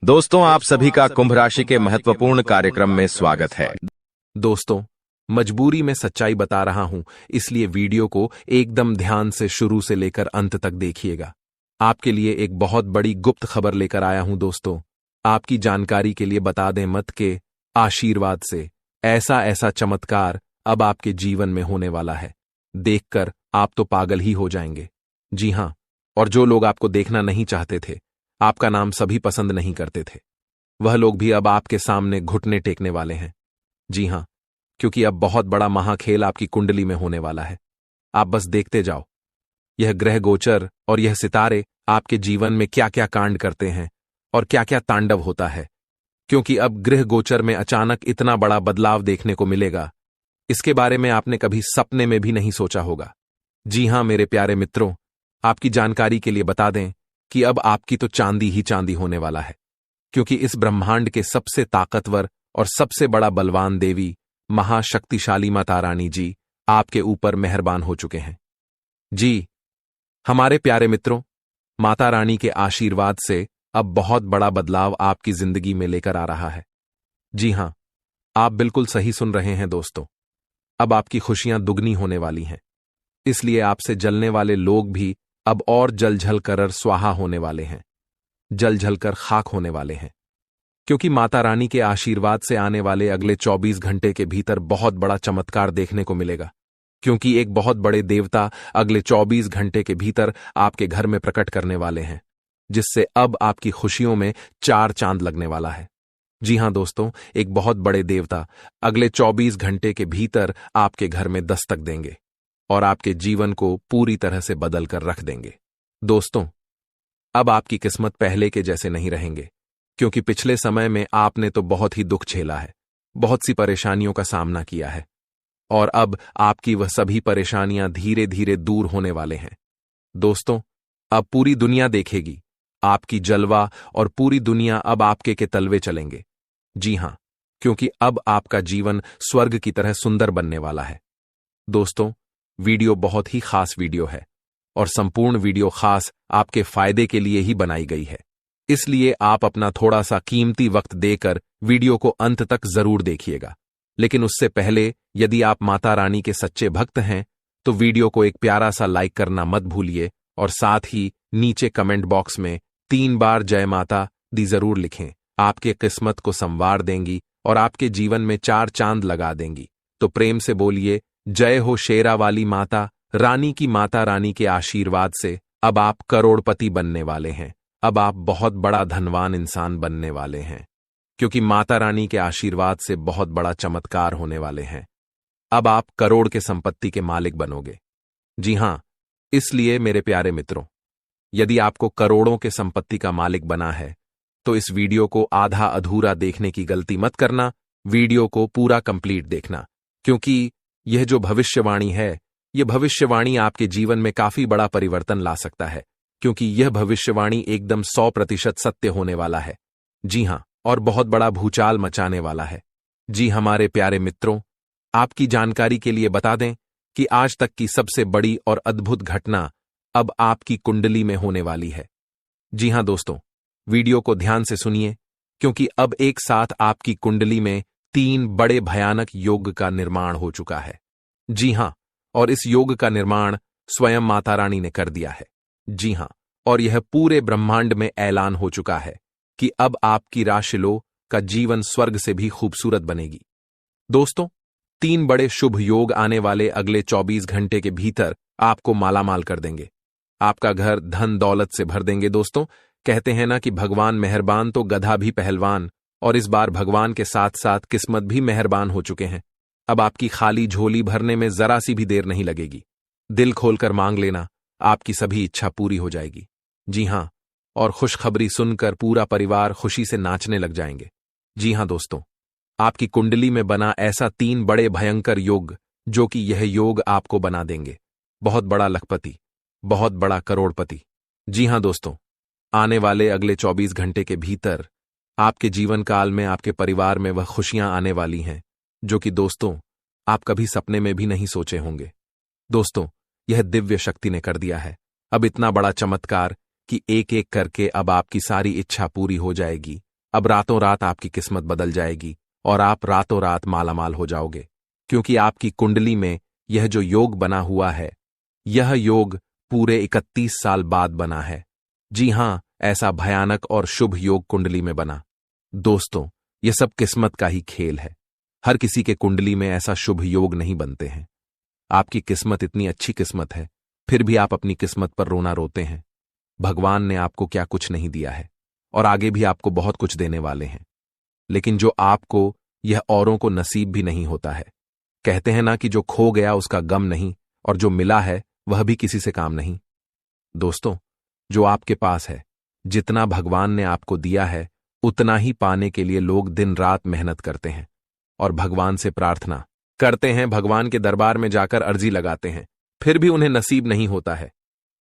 दोस्तों, आप सभी का कुंभ राशि के महत्वपूर्ण कार्यक्रम में स्वागत है। दोस्तों, मजबूरी में सच्चाई बता रहा हूं, इसलिए वीडियो को एकदम ध्यान से शुरू से लेकर अंत तक देखिएगा। आपके लिए एक बहुत बड़ी गुप्त खबर लेकर आया हूं दोस्तों। आपकी जानकारी के लिए बता दें मत के आशीर्वाद से ऐसा ऐसा चमत्कार अब आपके जीवन में होने वाला है। देखकर आप तो पागल ही हो जाएंगे। जी हां, और जो लोग आपको देखना नहीं चाहते थे, आपका नाम सभी पसंद नहीं करते थे, वह लोग भी अब आपके सामने घुटने टेकने वाले हैं। जी हां, क्योंकि अब बहुत बड़ा महाखेल आपकी कुंडली में होने वाला है। आप बस देखते जाओ, यह ग्रह गोचर और यह सितारे आपके जीवन में क्या क्या कांड करते हैं और क्या क्या तांडव होता है। क्योंकि अब गृह गोचर में अचानक इतना बड़ा बदलाव देखने को मिलेगा, इसके बारे में आपने कभी सपने में भी नहीं सोचा होगा। जी हां मेरे प्यारे मित्रों, आपकी जानकारी के लिए बता दें कि अब आपकी तो चांदी ही चांदी होने वाला है, क्योंकि इस ब्रह्मांड के सबसे ताकतवर और सबसे बड़ा बलवान देवी महाशक्तिशाली माता रानी जी आपके ऊपर मेहरबान हो चुके हैं। जी हमारे प्यारे मित्रों, माता रानी के आशीर्वाद से अब बहुत बड़ा बदलाव आपकी जिंदगी में लेकर आ रहा है। जी हां, आप बिल्कुल सही सुन रहे हैं दोस्तों। अब आपकी खुशियां दुगनी होने वाली हैं, इसलिए आपसे जलने वाले लोग भी अब और जल जल कर स्वाहा होने वाले हैं, जल जल कर खाक होने वाले हैं। क्योंकि माता रानी के आशीर्वाद से आने वाले अगले 24 घंटे के भीतर बहुत बड़ा चमत्कार देखने को मिलेगा। क्योंकि एक बहुत बड़े देवता अगले 24 घंटे के भीतर आपके घर में प्रकट करने वाले हैं, जिससे अब आपकी खुशियों में 4 चांद लगने वाला है। जी हां दोस्तों, एक बहुत बड़े देवता अगले 24 घंटे के भीतर आपके घर में दस्तक देंगे और आपके जीवन को पूरी तरह से बदल कर रख देंगे। दोस्तों, अब आपकी किस्मत पहले के जैसे नहीं रहेंगे, क्योंकि पिछले समय में आपने तो बहुत ही दुख झेला है, बहुत सी परेशानियों का सामना किया है, और अब आपकी वह सभी परेशानियां धीरे धीरे दूर होने वाले हैं। दोस्तों, अब पूरी दुनिया देखेगी आपकी जलवा, और पूरी दुनिया अब आपके के तलवे चलेंगे। जी हां, क्योंकि अब आपका जीवन स्वर्ग की तरह सुंदर बनने वाला है। दोस्तों, वीडियो बहुत ही खास वीडियो है, और संपूर्ण वीडियो खास आपके फायदे के लिए ही बनाई गई है, इसलिए आप अपना थोड़ा सा कीमती वक्त देकर वीडियो को अंत तक जरूर देखिएगा। लेकिन उससे पहले, यदि आप माता रानी के सच्चे भक्त हैं, तो वीडियो को एक प्यारा सा लाइक करना मत भूलिए, और साथ ही नीचे कमेंट बॉक्स में 3 बार जय माता दी जरूर लिखें। आपके किस्मत को संवार देंगी और आपके जीवन में 4 चांद लगा देंगी। तो प्रेम से बोलिए, जय हो शेरा वाली माता रानी की। माता रानी के आशीर्वाद से अब आप करोड़पति बनने वाले हैं, अब आप बहुत बड़ा धनवान इंसान बनने वाले हैं, क्योंकि माता रानी के आशीर्वाद से बहुत बड़ा चमत्कार होने वाले हैं। अब आप करोड़ के संपत्ति के मालिक बनोगे। जी हां, इसलिए मेरे प्यारे मित्रों, यदि आपको करोड़ों के संपत्ति का मालिक बना है, तो इस वीडियो को आधा अधूरा देखने की गलती मत करना। वीडियो को पूरा कंप्लीट देखना, क्योंकि यह जो भविष्यवाणी है, यह भविष्यवाणी आपके जीवन में काफी बड़ा परिवर्तन ला सकता है, क्योंकि यह भविष्यवाणी एकदम 100% सत्य होने वाला है। जी हां, और बहुत बड़ा भूचाल मचाने वाला है। जी हमारे प्यारे मित्रों, आपकी जानकारी के लिए बता दें कि आज तक की सबसे बड़ी और अद्भुत घटना अब आपकी कुंडली में होने वाली है। जी हां दोस्तों, वीडियो को ध्यान से सुनिए, क्योंकि अब एक साथ आपकी कुंडली में 3 बड़े भयानक योग का निर्माण हो चुका है। जी हां, और इस योग का निर्माण स्वयं माता रानी ने कर दिया है। जी हां, और यह पूरे ब्रह्मांड में ऐलान हो चुका है कि अब आपकी राशिलो का जीवन स्वर्ग से भी खूबसूरत बनेगी। दोस्तों, 3 बड़े शुभ योग आने वाले अगले 24 घंटे के भीतर आपको मालामाल कर देंगे, आपका घर धन दौलत से भर देंगे। दोस्तों, कहते हैं ना कि भगवान मेहरबान तो गधा भी पहलवान, और इस बार भगवान के साथ साथ किस्मत भी मेहरबान हो चुके हैं। अब आपकी खाली झोली भरने में जरा सी भी देर नहीं लगेगी। दिल खोलकर मांग लेना, आपकी सभी इच्छा पूरी हो जाएगी। जी हां, और खुशखबरी सुनकर पूरा परिवार खुशी से नाचने लग जाएंगे। जी हां दोस्तों, आपकी कुंडली में बना ऐसा 3 बड़े भयंकर योग, जो कि यह योग आपको बना देंगे बहुत बड़ा लखपति, बहुत बड़ा करोड़पति। जी हां दोस्तों, आने वाले अगले 24 घंटे के भीतर आपके जीवन काल में आपके परिवार में वह खुशियां आने वाली हैं, जो कि दोस्तों आप कभी सपने में भी नहीं सोचे होंगे। दोस्तों, यह दिव्य शक्ति ने कर दिया है अब इतना बड़ा चमत्कार कि एक एक करके अब आपकी सारी इच्छा पूरी हो जाएगी, अब रातों रात आपकी किस्मत बदल जाएगी और आप रातों रात मालामाल हो जाओगे, क्योंकि आपकी कुंडली में यह जो योग बना हुआ है, यह योग पूरे 31 साल बाद बना है। जी हां, ऐसा भयानक और शुभ योग कुंडली में बना। दोस्तों, यह सब किस्मत का ही खेल है। हर किसी के कुंडली में ऐसा शुभ योग नहीं बनते हैं। आपकी किस्मत इतनी अच्छी किस्मत है, फिर भी आप अपनी किस्मत पर रोना रोते हैं। भगवान ने आपको क्या कुछ नहीं दिया है और आगे भी आपको बहुत कुछ देने वाले हैं, लेकिन जो आपको, यह औरों को नसीब भी नहीं होता है। कहते हैं ना कि जो खो गया उसका गम नहीं, और जो मिला है वह भी किसी से काम नहीं। दोस्तों, जो आपके पास है, जितना भगवान ने आपको दिया है, उतना ही पाने के लिए लोग दिन रात मेहनत करते हैं और भगवान से प्रार्थना करते हैं, भगवान के दरबार में जाकर अर्जी लगाते हैं, फिर भी उन्हें नसीब नहीं होता है।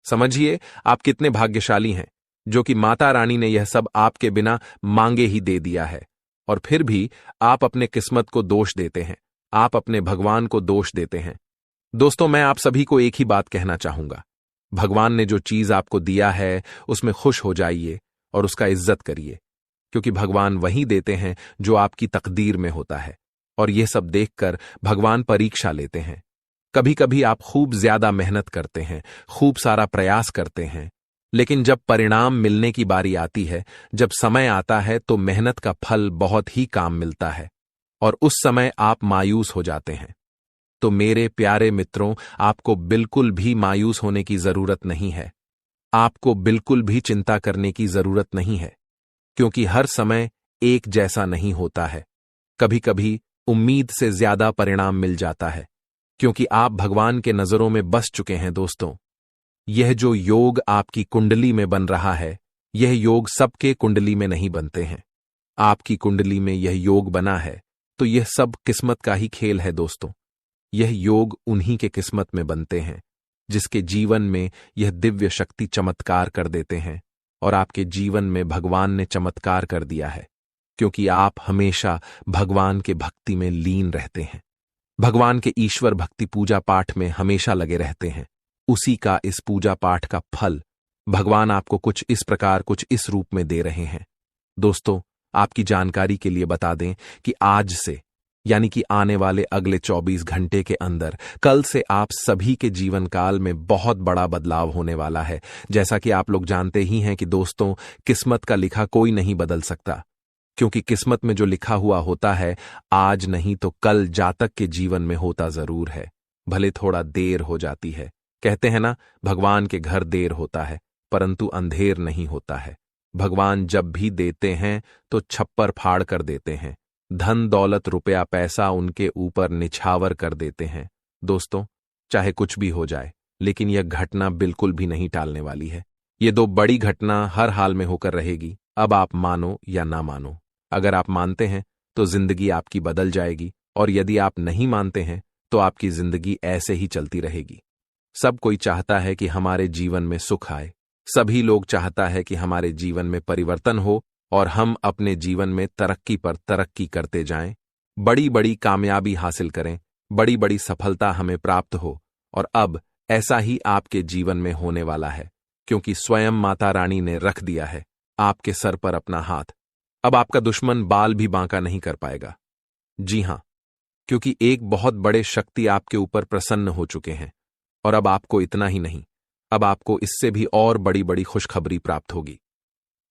समझिए आप कितने भाग्यशाली हैं, जो कि माता रानी ने यह सब आपके बिना मांगे ही दे दिया है। और फिर भी आप अपने किस्मत को दोष देते हैं, आप अपने भगवान को दोष देते हैं। दोस्तों, मैं आप सभी को एक ही बात कहना चाहूंगा, भगवान ने जो चीज आपको दिया है उसमें खुश हो जाइए और उसका इज्जत करिए, क्योंकि भगवान वही देते हैं जो आपकी तकदीर में होता है। और यह सब देखकर भगवान परीक्षा लेते हैं। कभी कभी आप खूब ज्यादा मेहनत करते हैं, खूब सारा प्रयास करते हैं, लेकिन जब परिणाम मिलने की बारी आती है, जब समय आता है, तो मेहनत का फल बहुत ही काम मिलता है और उस समय आप मायूस हो जाते हैं। तो मेरे प्यारे मित्रों, आपको बिल्कुल भी मायूस होने की जरूरत नहीं है। आपको बिल्कुल भी चिंता करने की जरूरत नहीं है, क्योंकि हर समय एक जैसा नहीं होता है। कभी कभी उम्मीद से ज्यादा परिणाम मिल जाता है, क्योंकि आप भगवान के नजरों में बस चुके हैं। दोस्तों, यह जो योग आपकी कुंडली में बन रहा है, यह योग सबके कुंडली में नहीं बनते हैं। आपकी कुंडली में यह योग बना है, तो यह सब किस्मत का ही खेल है। दोस्तों, यह योग उन्हीं के किस्मत में बनते हैं, जिसके जीवन में यह दिव्य शक्ति चमत्कार कर देते हैं। और आपके जीवन में भगवान ने चमत्कार कर दिया है, क्योंकि आप हमेशा भगवान के भक्ति में लीन रहते हैं, भगवान के ईश्वर भक्ति पूजा पाठ में हमेशा लगे रहते हैं। उसी का इस पूजा पाठ का फल भगवान आपको कुछ इस प्रकार, कुछ इस रूप में दे रहे हैं। दोस्तों, आपकी जानकारी के लिए बता दें कि आज से, यानी कि आने वाले अगले 24 घंटे के अंदर, कल से आप सभी के जीवन काल में बहुत बड़ा बदलाव होने वाला है। जैसा कि आप लोग जानते ही हैं कि दोस्तों, किस्मत का लिखा कोई नहीं बदल सकता, क्योंकि किस्मत में जो लिखा हुआ होता है, आज नहीं तो कल जातक के जीवन में होता जरूर है, भले थोड़ा देर हो जाती है। कहते हैं ना, भगवान के घर देर होता है परंतु अंधेर नहीं होता है। भगवान जब भी देते हैं तो छप्पर फाड़ कर देते हैं, धन दौलत रुपया पैसा उनके ऊपर निछावर कर देते हैं। दोस्तों, चाहे कुछ भी हो जाए, लेकिन यह घटना बिल्कुल भी नहीं टालने वाली है। ये दो बड़ी घटना हर हाल में होकर रहेगी। अब आप मानो या ना मानो, अगर आप मानते हैं तो जिंदगी आपकी बदल जाएगी, और यदि आप नहीं मानते हैं तो आपकी जिंदगी ऐसे ही चलती रहेगी। सब कोई चाहता है कि हमारे जीवन में सुख आए, सभी लोग चाहता है कि हमारे जीवन में परिवर्तन हो और हम अपने जीवन में तरक्की पर तरक्की करते जाएं, बड़ी बड़ी कामयाबी हासिल करें, बड़ी बड़ी सफलता हमें प्राप्त हो। और अब ऐसा ही आपके जीवन में होने वाला है, क्योंकि स्वयं माता रानी ने रख दिया है आपके सर पर अपना हाथ। अब आपका दुश्मन बाल भी बांका नहीं कर पाएगा। जी हां, क्योंकि एक बहुत बड़े शक्ति आपके ऊपर प्रसन्न हो चुके हैं। और अब आपको इतना ही नहीं, अब आपको इससे भी और बड़ी बड़ी खुशखबरी प्राप्त होगी।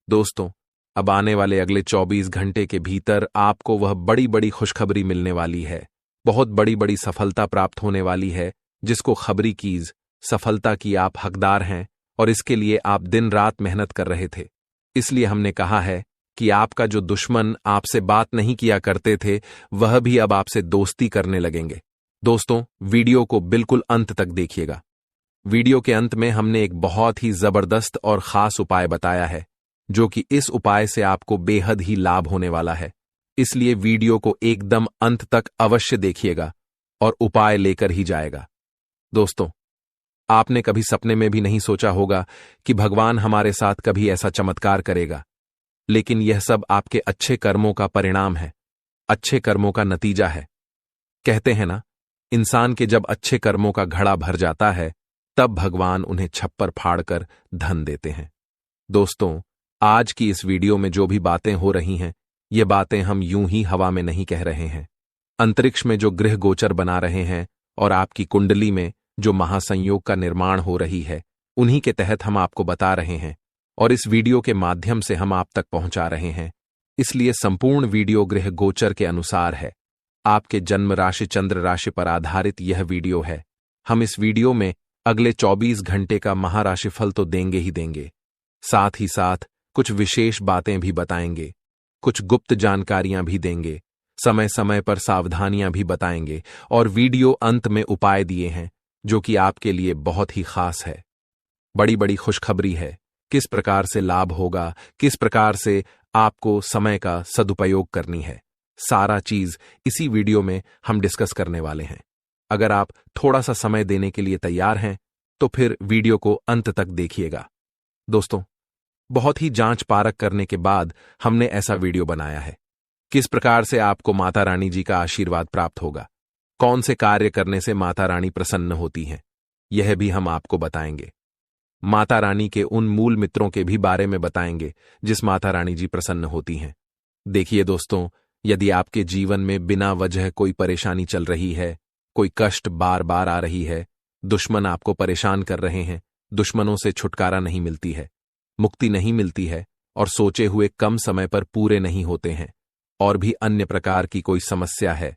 दोस्तों, अब आने वाले अगले 24 घंटे के भीतर आपको वह बड़ी बड़ी खुशखबरी मिलने वाली है, बहुत बड़ी बड़ी सफलता प्राप्त होने वाली है, जिसको खबरी कीज सफलता की आप हकदार हैं, और इसके लिए आप दिन रात मेहनत कर रहे थे। इसलिए हमने कहा है कि आपका जो दुश्मन आपसे बात नहीं किया करते थे, वह भी अब आपसे दोस्ती करने लगेंगे। दोस्तों, वीडियो को बिल्कुल अंत तक देखिएगा। वीडियो के अंत में हमने एक बहुत ही जबरदस्त और खास उपाय बताया है, जो कि इस उपाय से आपको बेहद ही लाभ होने वाला है। इसलिए वीडियो को एकदम अंत तक अवश्य देखिएगा और उपाय लेकर ही जाएगा। दोस्तों, आपने कभी सपने में भी नहीं सोचा होगा कि भगवान हमारे साथ कभी ऐसा चमत्कार करेगा, लेकिन यह सब आपके अच्छे कर्मों का परिणाम है, अच्छे कर्मों का नतीजा है। कहते हैं ना, इंसान के जब अच्छे कर्मों का घड़ा भर जाता है, तब भगवान उन्हें छप्पर फाड़कर धन देते हैं। दोस्तों, आज की इस वीडियो में जो भी बातें हो रही हैं, ये बातें हम यूं ही हवा में नहीं कह रहे हैं। अंतरिक्ष में जो ग्रह गोचर बना रहे हैं और आपकी कुंडली में जो महासंयोग का निर्माण हो रही है, उन्हीं के तहत हम आपको बता रहे हैं और इस वीडियो के माध्यम से हम आप तक पहुंचा रहे हैं। इसलिए संपूर्ण वीडियो ग्रह गोचर के अनुसार है। आपके जन्म राशि चंद्र राशि पर आधारित यह वीडियो है। हम इस वीडियो में अगले 24 घंटे का महाराशिफल तो देंगे ही देंगे, साथ ही साथ कुछ विशेष बातें भी बताएंगे, कुछ गुप्त जानकारियां भी देंगे, समय समय पर सावधानियां भी बताएंगे और वीडियो अंत में उपाय दिए हैं जो कि आपके लिए बहुत ही खास है। बड़ी बड़ी खुशखबरी है, किस प्रकार से लाभ होगा, किस प्रकार से आपको समय का सदुपयोग करनी है, सारा चीज इसी वीडियो में हम डिस्कस करने वाले हैं। अगर आप थोड़ा सा समय देने के लिए तैयार हैं तो फिर वीडियो को अंत तक देखिएगा। दोस्तों, बहुत ही जांच पारख करने के बाद हमने ऐसा वीडियो बनाया है। किस प्रकार से आपको माता रानी जी का आशीर्वाद प्राप्त होगा, कौन से कार्य करने से माता रानी प्रसन्न होती हैं, यह भी हम आपको बताएंगे। माता रानी के उन मूल मित्रों के भी बारे में बताएंगे जिस माता रानी जी प्रसन्न होती हैं। देखिए दोस्तों, यदि आपके जीवन में बिना वजह कोई परेशानी चल रही है, कोई कष्ट बार बार आ रही है, दुश्मन आपको परेशान कर रहे हैं, दुश्मनों से छुटकारा नहीं मिलती है, मुक्ति नहीं मिलती है और सोचे हुए कम समय पर पूरे नहीं होते हैं, और भी अन्य प्रकार की कोई समस्या है,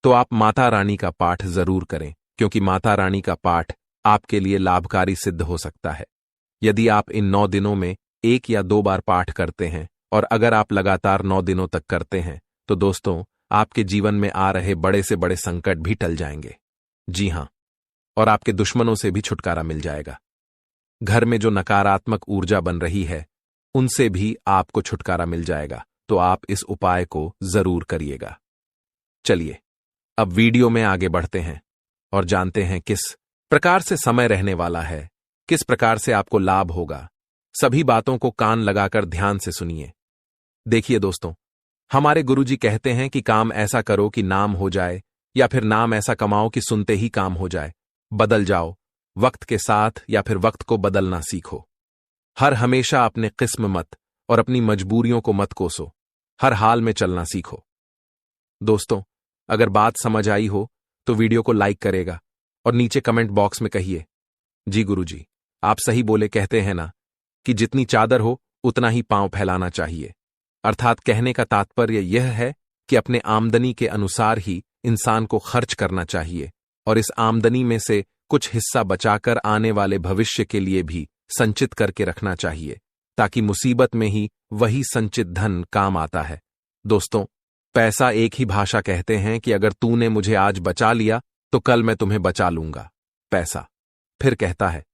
तो आप माता रानी का पाठ जरूर करें, क्योंकि माता रानी का पाठ आपके लिए लाभकारी सिद्ध हो सकता है। यदि आप इन 9 दिनों में 1 या 2 बार पाठ करते हैं और अगर आप लगातार 9 दिनों तक करते हैं तो दोस्तों, आपके जीवन में आ रहे बड़े से बड़े संकट भी टल जाएंगे। जी हां, और आपके दुश्मनों से भी छुटकारा मिल जाएगा। घर में जो नकारात्मक ऊर्जा बन रही है, उनसे भी आपको छुटकारा मिल जाएगा। तो आप इस उपाय को जरूर करिएगा। चलिए अब वीडियो में आगे बढ़ते हैं और जानते हैं किस प्रकार से समय रहने वाला है, किस प्रकार से आपको लाभ होगा। सभी बातों को कान लगाकर ध्यान से सुनिए। देखिए दोस्तों, हमारे गुरुजी कहते हैं कि काम ऐसा करो कि नाम हो जाए, या फिर नाम ऐसा कमाओ कि सुनते ही काम हो जाए। बदल जाओ वक्त के साथ, या फिर वक्त को बदलना सीखो। हर हमेशा अपने किस्म मत और अपनी मजबूरियों को मत कोसो, हर हाल में चलना सीखो। दोस्तों, अगर बात समझ आई हो तो वीडियो को लाइक करेगा और नीचे कमेंट बॉक्स में कहिए, जी गुरुजी आप सही बोले, कहते हैं ना कि जितनी चादर हो उतना ही पांव फैलाना चाहिए। अर्थात कहने का तात्पर्य यह है कि अपने आमदनी के अनुसार ही इंसान को खर्च करना चाहिए और इस आमदनी में से कुछ हिस्सा बचाकर आने वाले भविष्य के लिए भी संचित करके रखना चाहिए, ताकि मुसीबत में ही वही संचित धन काम आता है। दोस्तों, पैसा एक ही भाषा कहते हैं कि अगर तूने मुझे आज बचा लिया तो कल मैं तुम्हें बचा लूंगा। पैसा फिर कहता है,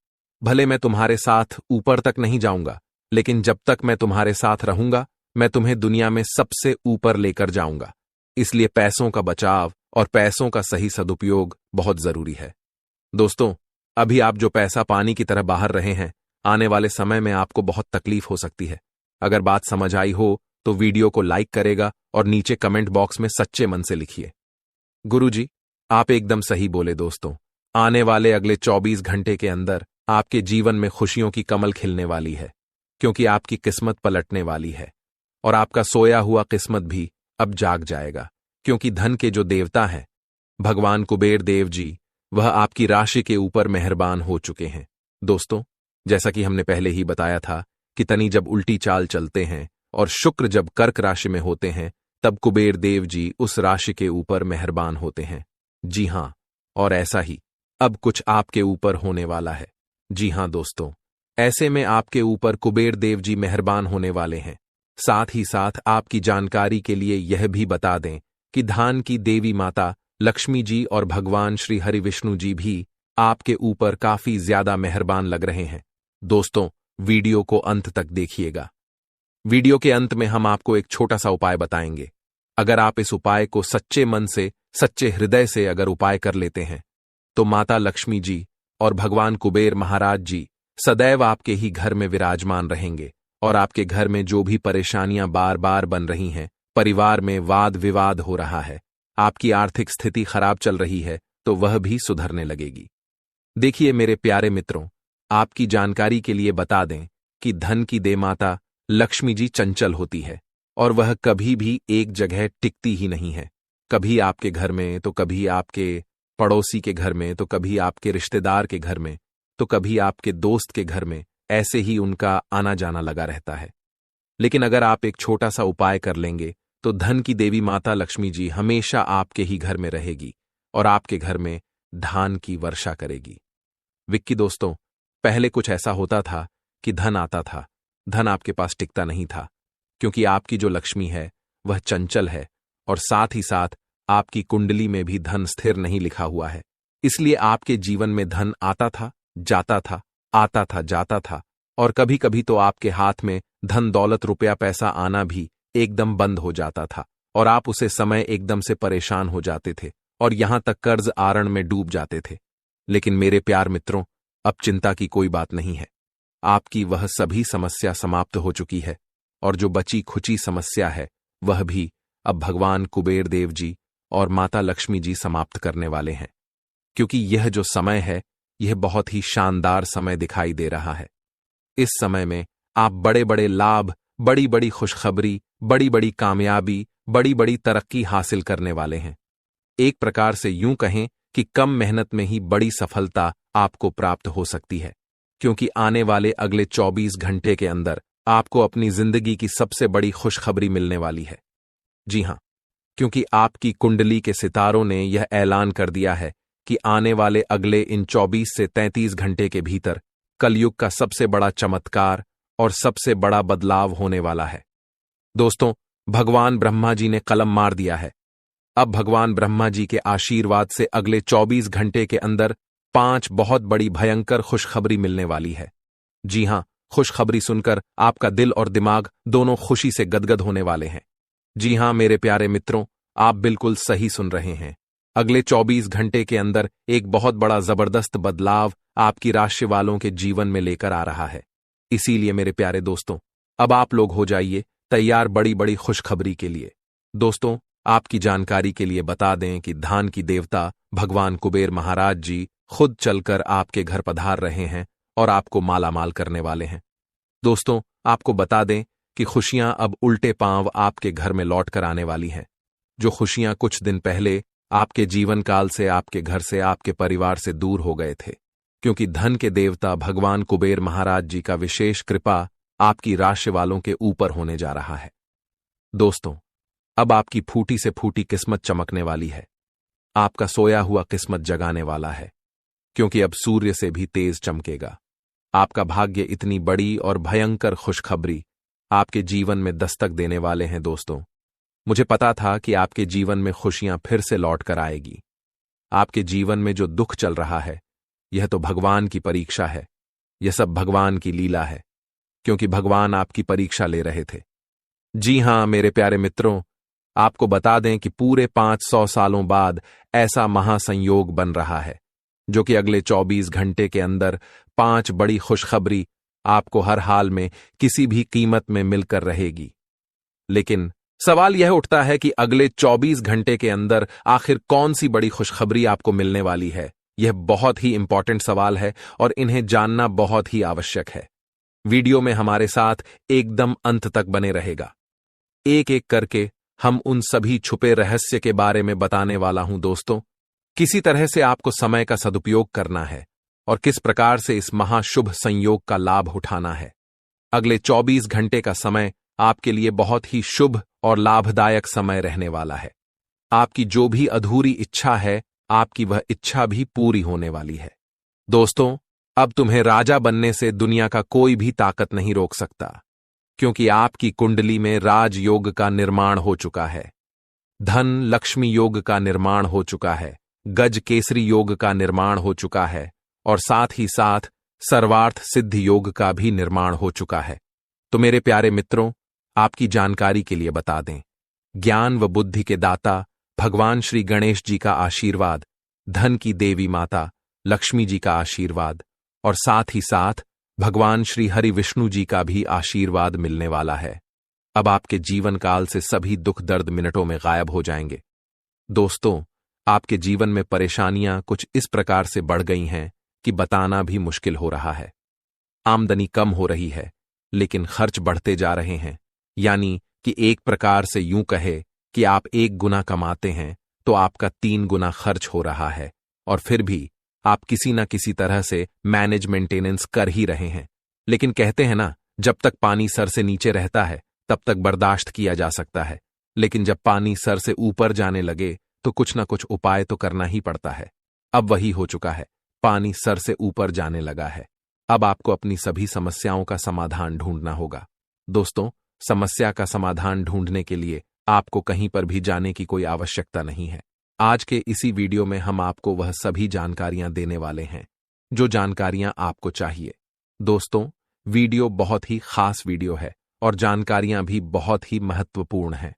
भले मैं तुम्हारे साथ ऊपर तक नहीं जाऊंगा, लेकिन जब तक मैं तुम्हारे साथ रहूंगा मैं तुम्हें दुनिया में सबसे ऊपर लेकर जाऊंगा। इसलिए पैसों का बचाव और पैसों का सही सदुपयोग बहुत जरूरी है। दोस्तों, अभी आप जो पैसा पानी की तरह बाहर रहे हैं, आने वाले समय में आपको बहुत तकलीफ हो सकती है। अगर बात समझ आई हो तो वीडियो को लाइक करेगा और नीचे कमेंट बॉक्स में सच्चे मन से लिखिए, गुरुजी आप एकदम सही बोले। दोस्तों, आने वाले अगले 24 घंटे के अंदर आपके जीवन में खुशियों की कमल खिलने वाली है, क्योंकि आपकी किस्मत पलटने वाली है और आपका सोया हुआ किस्मत भी अब जाग जाएगा, क्योंकि धन के जो देवता हैं भगवान कुबेर देव जी, वह आपकी राशि के ऊपर मेहरबान हो चुके हैं। दोस्तों, जैसा कि हमने पहले ही बताया था कि तनी जब उल्टी चाल चलते हैं और शुक्र जब कर्क राशि में होते हैं, तब कुबेर देव जी उस राशि के ऊपर मेहरबान होते हैं। जी हां, और ऐसा ही अब कुछ आपके ऊपर होने वाला है। जी हां दोस्तों, ऐसे में आपके ऊपर कुबेर देव जी मेहरबान होने वाले हैं। साथ ही साथ आपकी जानकारी के लिए यह भी बता दें कि धान की देवी माता लक्ष्मी जी और भगवान श्री हरि विष्णु जी भी आपके ऊपर काफी ज्यादा मेहरबान लग रहे हैं। दोस्तों, वीडियो को अंत तक देखिएगा। वीडियो के अंत में हम आपको एक छोटा सा उपाय बताएंगे। अगर आप इस उपाय को सच्चे मन से, सच्चे हृदय से अगर उपाय कर लेते हैं, तो माता लक्ष्मी जी और भगवान कुबेर महाराज जी सदैव आपके ही घर में विराजमान रहेंगे और आपके घर में जो भी परेशानियां बार बार बन रही हैं, परिवार में वाद विवाद हो रहा है, आपकी आर्थिक स्थिति खराब चल रही है, तो वह भी सुधरने लगेगी। देखिए मेरे प्यारे मित्रों, आपकी जानकारी के लिए बता दें कि धन की देमाता लक्ष्मी जी चंचल होती है और वह कभी भी एक जगह टिकती ही नहीं है। कभी आपके घर में, तो कभी आपके पड़ोसी के घर में, तो कभी आपके रिश्तेदार के घर में, तो कभी आपके दोस्त के घर में, ऐसे ही उनका आना जाना लगा रहता है। लेकिन अगर आप एक छोटा सा उपाय कर लेंगे तो धन की देवी माता लक्ष्मी जी हमेशा आपके ही घर में रहेगी और आपके घर में धान की वर्षा करेगी। विक्की दोस्तों, पहले कुछ ऐसा होता था कि धन आता था, धन आपके पास टिकता नहीं था, क्योंकि आपकी जो लक्ष्मी है वह चंचल है और साथ ही साथ आपकी कुंडली में भी धन स्थिर नहीं लिखा हुआ है। इसलिए आपके जीवन में धन आता था, जाता था, आता था, जाता था, और कभी कभी तो आपके हाथ में धन दौलत रुपया पैसा आना भी एकदम बंद हो जाता था और आप उसे समय एकदम से परेशान हो जाते थे और यहां तक कर्ज आरण में डूब जाते थे। लेकिन मेरे प्यार मित्रों, अब चिंता की कोई बात नहीं है। आपकी वह सभी समस्या समाप्त हो चुकी है और जो बची खुची समस्या है वह भी अब भगवान कुबेर देव जी और माता लक्ष्मी जी समाप्त करने वाले हैं, क्योंकि यह जो समय है यह बहुत ही शानदार समय दिखाई दे रहा है। इस समय में आप बड़े बड़े लाभ, बड़ी बड़ी खुशखबरी, बड़ी बड़ी कामयाबी, बड़ी बड़ी तरक्की हासिल करने वाले हैं। एक प्रकार से यूं कहें कि कम मेहनत में ही बड़ी सफलता आपको प्राप्त हो सकती है, क्योंकि आने वाले अगले 24 घंटे के अंदर आपको अपनी जिंदगी की सबसे बड़ी खुशखबरी मिलने वाली है। जी हां, क्योंकि आपकी कुंडली के सितारों ने यह ऐलान कर दिया है कि आने वाले अगले इन 24 से 33 घंटे के भीतर कलयुग का सबसे बड़ा चमत्कार और सबसे बड़ा बदलाव होने वाला है। दोस्तों, भगवान ब्रह्मा जी ने कलम मार दिया है। अब भगवान ब्रह्मा जी के आशीर्वाद से अगले 24 घंटे के अंदर 5 बहुत बड़ी भयंकर खुशखबरी मिलने वाली है। जी हां, खुशखबरी सुनकर आपका दिल और दिमाग दोनों खुशी से गदगद होने वाले हैं। जी हां मेरे प्यारे मित्रों, आप बिल्कुल सही सुन रहे हैं। अगले 24 घंटे के अंदर एक बहुत बड़ा जबरदस्त बदलाव आपकी राशि वालों के जीवन में लेकर आ रहा है। इसीलिए मेरे प्यारे दोस्तों, अब आप लोग हो जाइए तैयार बड़ी बड़ी खुशखबरी के लिए। दोस्तों, आपकी जानकारी के लिए बता दें कि धान की देवता भगवान कुबेर महाराज जी खुद चलकर आपके घर पधार रहे हैं और आपको मालामाल करने वाले हैं। दोस्तों, आपको बता दें कि खुशियां अब उल्टे पांव आपके घर में लौट कर आने वाली हैं। जो खुशियां कुछ दिन पहले आपके जीवन काल से, आपके घर से, आपके परिवार से दूर हो गए थे, क्योंकि धन के देवता भगवान कुबेर महाराज जी का विशेष कृपा आपकी राशि वालों के ऊपर होने जा रहा है। दोस्तों, अब आपकी फूटी से फूटी किस्मत चमकने वाली है। आपका सोया हुआ किस्मत जगाने वाला है, क्योंकि अब सूर्य से भी तेज चमकेगा। आपका भाग्य इतनी बड़ी और भयंकर खुशखबरी आपके जीवन में दस्तक देने वाले हैं। दोस्तों, मुझे पता था कि आपके जीवन में खुशियां फिर से लौट कर आएगी। आपके जीवन में जो दुख चल रहा है यह तो भगवान की परीक्षा है। यह सब भगवान की लीला है, क्योंकि भगवान आपकी परीक्षा ले रहे थे। जी हां मेरे प्यारे मित्रों, आपको बता दें कि पूरे 500 सालों बाद ऐसा महासंयोग बन रहा है, जो कि अगले 24 घंटे के अंदर 5 बड़ी खुशखबरी आपको हर हाल में किसी भी कीमत में मिलकर रहेगी। लेकिन सवाल यह उठता है कि अगले 24 घंटे के अंदर आखिर कौन सी बड़ी खुशखबरी आपको मिलने वाली है। यह बहुत ही इंपॉर्टेंट सवाल है और इन्हें जानना बहुत ही आवश्यक है। वीडियो में हमारे साथ एकदम अंत तक बने रहेगा। एक एक करके हम उन सभी छुपे रहस्य के बारे में बताने वाला हूं। दोस्तों, किसी तरह से आपको समय का सदुपयोग करना है और किस प्रकार से इस महाशुभ संयोग का लाभ उठाना है। अगले 24 घंटे का समय आपके लिए बहुत ही शुभ और लाभदायक समय रहने वाला है। आपकी जो भी अधूरी इच्छा है, आपकी वह इच्छा भी पूरी होने वाली है। दोस्तों, अब तुम्हें राजा बनने से दुनिया का कोई भी ताकत नहीं रोक सकता, क्योंकि आपकी कुंडली में राजयोग का निर्माण हो चुका है, धन लक्ष्मी योग का निर्माण हो चुका है, गज केसरी योग का निर्माण हो चुका है और साथ ही साथ सर्वार्थ सिद्धि योग का भी निर्माण हो चुका है। तो मेरे प्यारे मित्रों, आपकी जानकारी के लिए बता दें, ज्ञान व बुद्धि के दाता भगवान श्री गणेश जी का आशीर्वाद, धन की देवी माता लक्ष्मी जी का आशीर्वाद और साथ ही साथ भगवान श्री हरि विष्णु जी का भी आशीर्वाद मिलने वाला है। अब आपके जीवन काल से सभी दुख दर्द मिनटों में गायब हो जाएंगे। दोस्तों, आपके जीवन में परेशानियां कुछ इस प्रकार से बढ़ गई हैं कि बताना भी मुश्किल हो रहा है। आमदनी कम हो रही है, लेकिन खर्च बढ़ते जा रहे हैं। यानी कि एक प्रकार से यूं कहे कि आप 1 गुना कमाते हैं तो आपका 3 गुना खर्च हो रहा है, और फिर भी आप किसी ना किसी तरह से मैनेज मेंटेनेंस कर ही रहे हैं। लेकिन कहते हैं ना, जब तक पानी सर से नीचे रहता है तब तक बर्दाश्त किया जा सकता है, लेकिन जब पानी सर से ऊपर जाने लगे तो कुछ ना कुछ उपाय तो करना ही पड़ता है। अब वही हो चुका है, पानी सर से ऊपर जाने लगा है। अब आपको अपनी सभी समस्याओं का समाधान ढूंढना होगा। दोस्तों, समस्या का समाधान ढूंढने के लिए आपको कहीं पर भी जाने की कोई आवश्यकता नहीं है। आज के इसी वीडियो में हम आपको वह सभी जानकारियां देने वाले हैं जो जानकारियां आपको चाहिए। दोस्तों, वीडियो बहुत ही खास वीडियो है और जानकारियां भी बहुत ही महत्वपूर्ण हैं।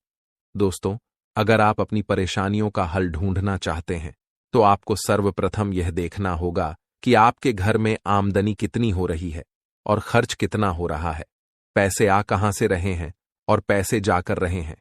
दोस्तों, अगर आप अपनी परेशानियों का हल ढूंढना चाहते हैं तो आपको सर्वप्रथम यह देखना होगा कि आपके घर में आमदनी कितनी हो रही है और खर्च कितना हो रहा है, पैसे आ कहां से रहे हैं और पैसे जाकर रहे हैं।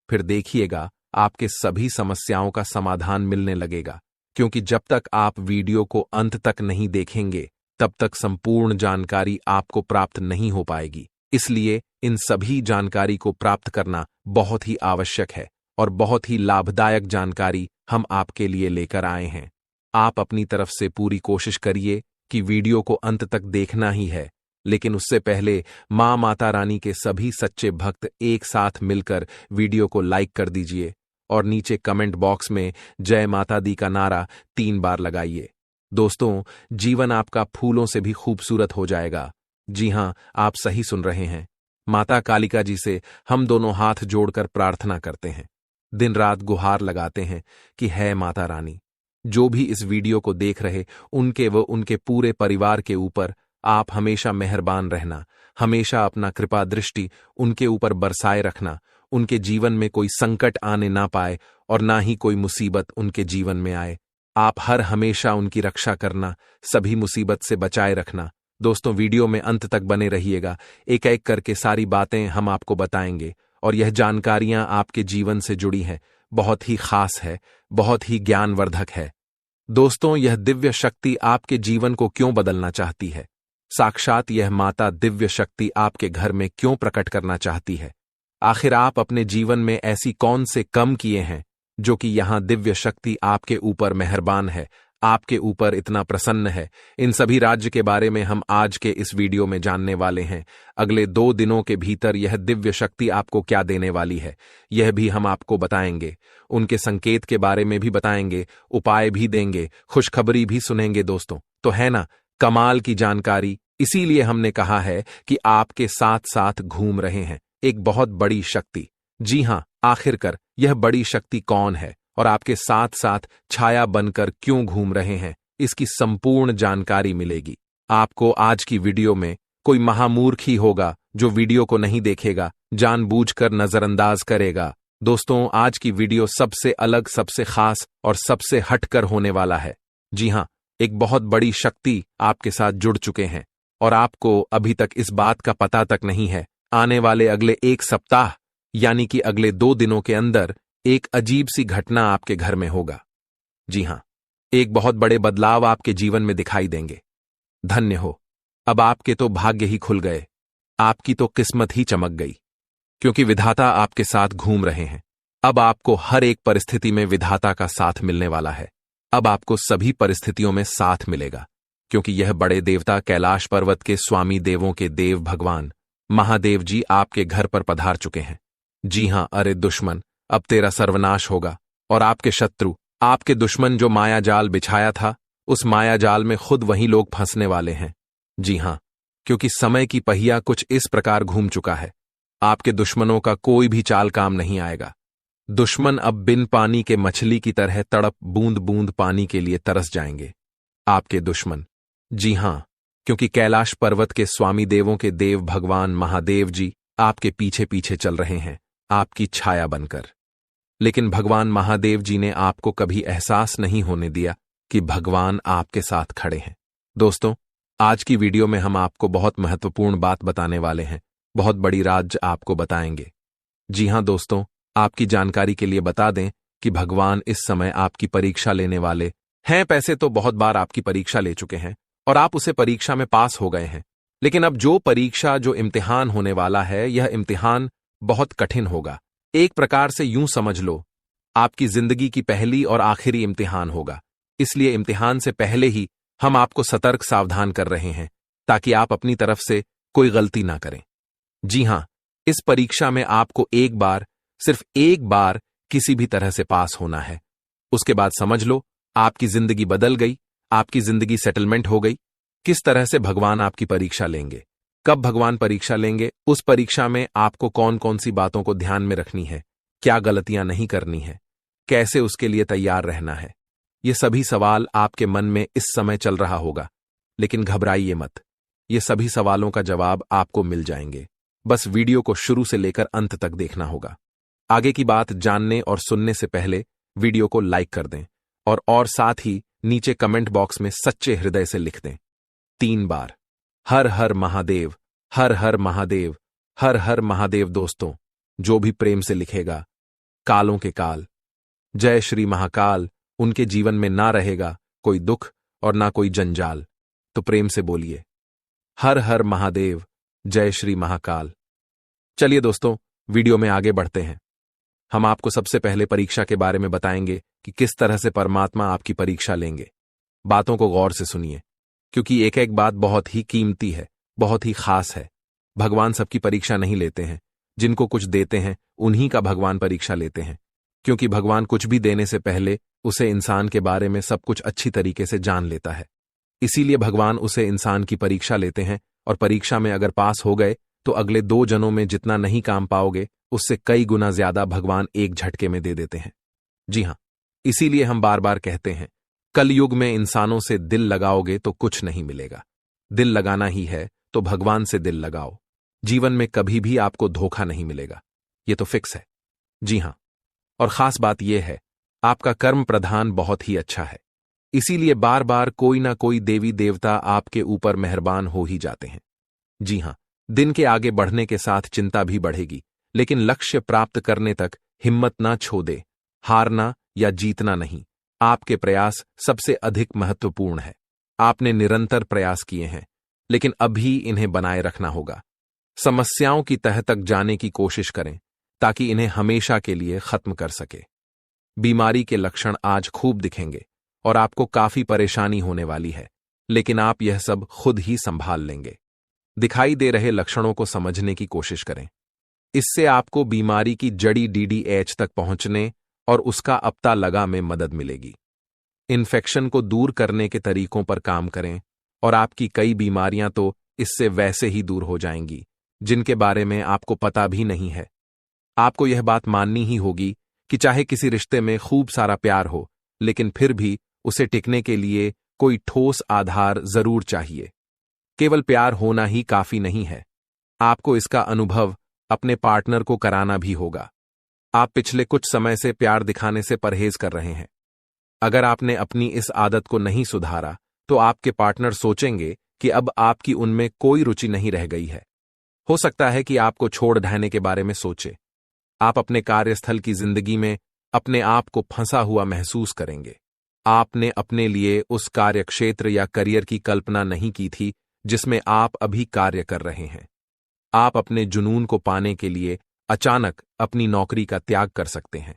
फिर देखिएगा आपके सभी समस्याओं का समाधान मिलने लगेगा, क्योंकि जब तक आप वीडियो को अंत तक नहीं देखेंगे तब तक संपूर्ण जानकारी आपको प्राप्त नहीं हो पाएगी। इसलिए इन सभी जानकारी को प्राप्त करना बहुत ही आवश्यक है और बहुत ही लाभदायक जानकारी हम आपके लिए लेकर आए हैं। आप अपनी तरफ से पूरी कोशिश करिए कि वीडियो को अंत तक देखना ही है, लेकिन उससे पहले मां माता रानी के सभी सच्चे भक्त एक साथ मिलकर वीडियो को लाइक कर दीजिए और नीचे कमेंट बॉक्स में जय माता दी का नारा 3 बार लगाइए। दोस्तों, जीवन आपका फूलों से भी खूबसूरत हो जाएगा। जी हां, आप सही सुन रहे हैं। माता कालिका जी से हम दोनों हाथ जोड़कर प्रार्थना करते हैं, दिन रात गुहार लगाते हैं कि है माता रानी, जो भी इस वीडियो को देख रहे उनके व उनके पूरे परिवार के ऊपर आप हमेशा मेहरबान रहना, हमेशा अपना कृपा दृष्टि उनके ऊपर बरसाए रखना, उनके जीवन में कोई संकट आने ना पाए और ना ही कोई मुसीबत उनके जीवन में आए। आप हर हमेशा उनकी रक्षा करना, सभी मुसीबत से बचाए रखना। दोस्तों, वीडियो में अंत तक बने रहिएगा, एक एक करके सारी बातें हम आपको बताएंगे और यह जानकारियां आपके जीवन से जुड़ी हैं, बहुत ही खास है, बहुत ही ज्ञानवर्धक है। दोस्तों, यह दिव्य शक्ति आपके जीवन को क्यों बदलना चाहती है? साक्षात यह माता दिव्य शक्ति आपके घर में क्यों प्रकट करना चाहती है? आखिर आप अपने जीवन में ऐसी कौन से कम किए हैं जो कि यहां दिव्य शक्ति आपके ऊपर मेहरबान है, आपके ऊपर इतना प्रसन्न है? इन सभी राज्य के बारे में हम आज के इस वीडियो में जानने वाले हैं। अगले 2 दिनों के भीतर यह दिव्य शक्ति आपको क्या देने वाली है, यह भी हम आपको बताएंगे। उनके संकेत के बारे में भी बताएंगे, उपाय भी देंगे, खुशखबरी भी सुनेंगे। दोस्तों, तो है ना कमाल की जानकारी? इसीलिए हमने कहा है कि आपके साथ साथ घूम रहे हैं एक बहुत बड़ी शक्ति। जी हां, आखिरकार यह बड़ी शक्ति कौन है और आपके साथ साथ छाया बनकर क्यों घूम रहे हैं, इसकी संपूर्ण जानकारी मिलेगी आपको आज की वीडियो में। कोई महामूर्ख ही होगा जो वीडियो को नहीं देखेगा, जानबूझकर नजरअंदाज करेगा। दोस्तों, आज की वीडियो सबसे अलग, सबसे खास और सबसे हटकर होने वाला है। जी हां, एक बहुत बड़ी शक्ति आपके साथ जुड़ चुके हैं और आपको अभी तक इस बात का पता तक नहीं है। आने वाले अगले 1 सप्ताह यानी कि अगले 2 दिनों के अंदर एक अजीब सी घटना आपके घर में होगा। जी हां, एक बहुत बड़े बदलाव आपके जीवन में दिखाई देंगे। धन्य हो, अब आपके तो भाग्य ही खुल गए, आपकी तो किस्मत ही चमक गई, क्योंकि विधाता आपके साथ घूम रहे हैं। अब आपको हर एक परिस्थिति में विधाता का साथ मिलने वाला है। अब आपको सभी परिस्थितियों में साथ मिलेगा, क्योंकि यह बड़े देवता कैलाश पर्वत के स्वामी देवों के देव भगवान महादेव जी आपके घर पर पधार चुके हैं। जी हां, अरे दुश्मन, अब तेरा सर्वनाश होगा और आपके शत्रु, आपके दुश्मन जो माया जाल बिछाया था, उस माया जाल में खुद वही लोग फंसने वाले हैं। जी हां, क्योंकि समय की पहिया कुछ इस प्रकार घूम चुका है, आपके दुश्मनों का कोई भी चाल काम नहीं आएगा। दुश्मन अब बिन पानी के मछली की तरह तड़प बूंद बूंद पानी के लिए तरस जाएंगे, आपके दुश्मन। जी हां, क्योंकि कैलाश पर्वत के स्वामी देवों के देव भगवान महादेव जी आपके पीछे पीछे चल रहे हैं, आपकी छाया बनकर। लेकिन भगवान महादेव जी ने आपको कभी एहसास नहीं होने दिया कि भगवान आपके साथ खड़े हैं। दोस्तों, आज की वीडियो में हम आपको बहुत महत्वपूर्ण बात बताने वाले हैं, बहुत बड़ी राज आपको बताएंगे। जी हां दोस्तों, आपकी जानकारी के लिए बता दें कि भगवान इस समय आपकी परीक्षा लेने वाले हैं। पैसे तो बहुत बार आपकी परीक्षा ले चुके हैं और आप उसे परीक्षा में पास हो गए हैं, लेकिन अब जो इम्तिहान होने वाला है, यह इम्तिहान बहुत कठिन होगा। एक प्रकार से यूं समझ लो, आपकी जिंदगी की पहली और आखिरी इम्तिहान होगा। इसलिए इम्तिहान से पहले ही हम आपको सतर्क सावधान कर रहे हैं, ताकि आप अपनी तरफ से कोई गलती ना करें। जी हां, इस परीक्षा में आपको एक बार, सिर्फ एक बार किसी भी तरह से पास होना है। उसके बाद समझ लो, आपकी जिंदगी बदल गई, आपकी जिंदगी सेटलमेंट हो गई। किस तरह से भगवान आपकी परीक्षा लेंगे, कब भगवान परीक्षा लेंगे, उस परीक्षा में आपको कौन कौन सी बातों को ध्यान में रखनी है, क्या गलतियां नहीं करनी है, कैसे उसके लिए तैयार रहना है, ये सभी सवाल आपके मन में इस समय चल रहा होगा। लेकिन घबराइए मत, ये सभी सवालों का जवाब आपको मिल जाएंगे। बस वीडियो को शुरू से लेकर अंत तक देखना होगा। आगे की बात जानने और सुनने से पहले वीडियो को लाइक कर दें और साथ ही नीचे कमेंट बॉक्स में सच्चे हृदय से लिख दें 3 बार, हर हर महादेव, हर हर महादेव, हर हर महादेव। दोस्तों, जो भी प्रेम से लिखेगा, कालों के काल, जय श्री महाकाल, उनके जीवन में ना रहेगा कोई दुख और ना कोई जंजाल। तो प्रेम से बोलिए, हर हर महादेव, जय श्री महाकाल। चलिए दोस्तों, वीडियो में आगे बढ़ते हैं। हम आपको सबसे पहले परीक्षा के बारे में बताएंगे कि किस तरह से परमात्मा आपकी परीक्षा लेंगे। बातों को गौर से सुनिए, क्योंकि एक एक बात बहुत ही कीमती है, बहुत ही खास है। भगवान सबकी परीक्षा नहीं लेते हैं, जिनको कुछ देते हैं उन्हीं का भगवान परीक्षा लेते हैं, क्योंकि भगवान कुछ भी देने से पहले उसे इंसान के बारे में सब कुछ अच्छी तरीके से जान लेता है। इसीलिए भगवान उसे इंसान की परीक्षा लेते हैं, और परीक्षा में अगर पास हो गए तो अगले 2 जन्मों में जितना नहीं काम पाओगे, उससे कई गुना ज्यादा भगवान एक झटके में दे देते हैं। जी हां, इसीलिए हम बार बार कहते हैं, कलयुग में इंसानों से दिल लगाओगे तो कुछ नहीं मिलेगा। दिल लगाना ही है तो भगवान से दिल लगाओ। जीवन में कभी भी आपको धोखा नहीं मिलेगा, ये तो फिक्स है। जी हां, और खास बात यह है, आपका कर्म प्रधान बहुत ही अच्छा है। इसीलिए बार बार कोई ना कोई देवी देवता आपके ऊपर मेहरबान हो ही जाते हैं। जी हां, दिन के आगे बढ़ने के साथ चिंता भी बढ़ेगी, लेकिन लक्ष्य प्राप्त करने तक हिम्मत ना छो दे। हारना या जीतना नहीं, आपके प्रयास सबसे अधिक महत्वपूर्ण है। आपने निरंतर प्रयास किए हैं, लेकिन अभी इन्हें बनाए रखना होगा। समस्याओं की तह तक जाने की कोशिश करें, ताकि इन्हें हमेशा के लिए खत्म कर सके। बीमारी के लक्षण आज खूब दिखेंगे और आपको काफी परेशानी होने वाली है, लेकिन आप यह सब खुद ही संभाल लेंगे। दिखाई दे रहे लक्षणों को समझने की कोशिश करें। इससे आपको बीमारी की जड़ी DDH तक पहुंचने और उसका अपता लगा में मदद मिलेगी। इन्फेक्शन को दूर करने के तरीकों पर काम करें, और आपकी कई बीमारियां तो इससे वैसे ही दूर हो जाएंगी, जिनके बारे में आपको पता भी नहीं है। आपको यह बात माननी ही होगी कि चाहे किसी रिश्ते में खूब सारा प्यार हो, लेकिन फिर भी उसे टिकने के लिए कोई ठोस आधार जरूर चाहिए। केवल प्यार होना ही काफी नहीं है, आपको इसका अनुभव अपने पार्टनर को कराना भी होगा। आप पिछले कुछ समय से प्यार दिखाने से परहेज कर रहे हैं। अगर आपने अपनी इस आदत को नहीं सुधारा, तो आपके पार्टनर सोचेंगे कि अब आपकी उनमें कोई रुचि नहीं रह गई है। हो सकता है कि आपको छोड़ ढाने के बारे में सोचे। आप अपने कार्यस्थल की जिंदगी में अपने आप को फंसा हुआ महसूस करेंगे। आपने अपने लिए उस कार्यक्षेत्र या करियर की कल्पना नहीं की थी जिसमें आप अभी कार्य कर रहे हैं। आप अपने जुनून को पाने के लिए अचानक अपनी नौकरी का त्याग कर सकते हैं।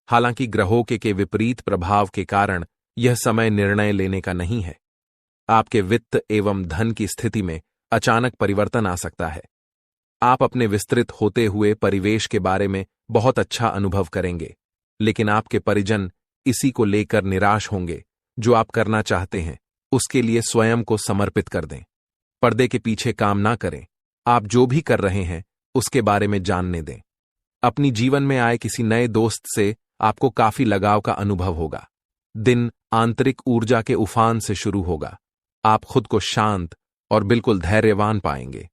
हालांकि ग्रहों के विपरीत प्रभाव के कारण यह समय निर्णय लेने का नहीं है। आपके वित्त एवं धन की स्थिति में अचानक परिवर्तन आ सकता है। आप अपने विस्तृत होते हुए परिवेश के बारे में बहुत अच्छा अनुभव करेंगे, लेकिन आपके परिजन इसी को लेकर निराश होंगे। जो आप करना चाहते हैं उसके लिए स्वयं को समर्पित कर दें। पर्दे के पीछे काम ना करें। आप जो भी कर रहे हैं उसके बारे में जानने दें। अपनी जीवन में आए किसी नए दोस्त से आपको काफी लगाव का अनुभव होगा। दिन आंतरिक ऊर्जा के उफान से शुरू होगा। आप खुद को शांत और बिल्कुल धैर्यवान पाएंगे।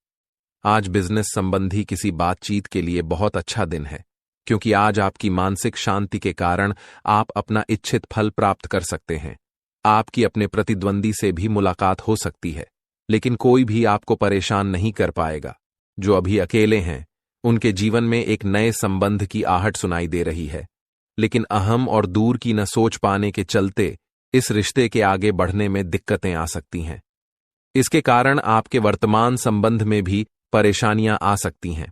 आज बिजनेस संबंधी किसी बातचीत के लिए बहुत अच्छा दिन है, क्योंकि आज आपकी मानसिक शांति के कारण आप अपना इच्छित फल प्राप्त कर सकते हैं। आपकी अपने प्रतिद्वंदी से भी मुलाकात हो सकती है, लेकिन कोई भी आपको परेशान नहीं कर पाएगा। जो अभी अकेले हैं उनके जीवन में एक नए संबंध की आहट सुनाई दे रही है, लेकिन अहम और दूर की न सोच पाने के चलते इस रिश्ते के आगे बढ़ने में दिक्कतें आ सकती हैं। इसके कारण आपके वर्तमान संबंध में भी परेशानियां आ सकती हैं।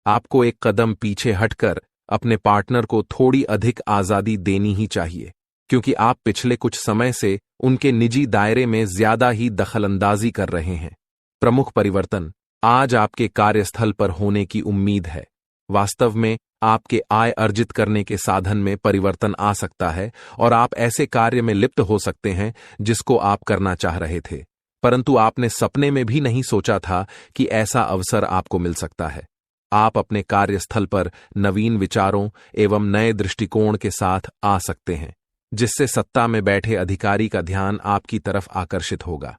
आपको एक कदम पीछे हटकर अपने पार्टनर को थोड़ी अधिक आजादी देनी ही चाहिए, क्योंकि आप पिछले कुछ समय से उनके निजी दायरे में ज्यादा ही दखलंदाजी कर रहे हैं। प्रमुख परिवर्तन आज आपके कार्यस्थल पर होने की उम्मीद है। वास्तव में आपके आय अर्जित करने के साधन में परिवर्तन आ सकता है और आप ऐसे कार्य में लिप्त हो सकते हैं जिसको आप करना चाह रहे थे, परंतु आपने सपने में भी नहीं सोचा था कि ऐसा अवसर आपको मिल सकता है। आप अपने कार्यस्थल पर नवीन विचारों एवं नए दृष्टिकोण के साथ आ सकते हैं, जिससे सत्ता में बैठे अधिकारी का ध्यान आपकी तरफ आकर्षित होगा।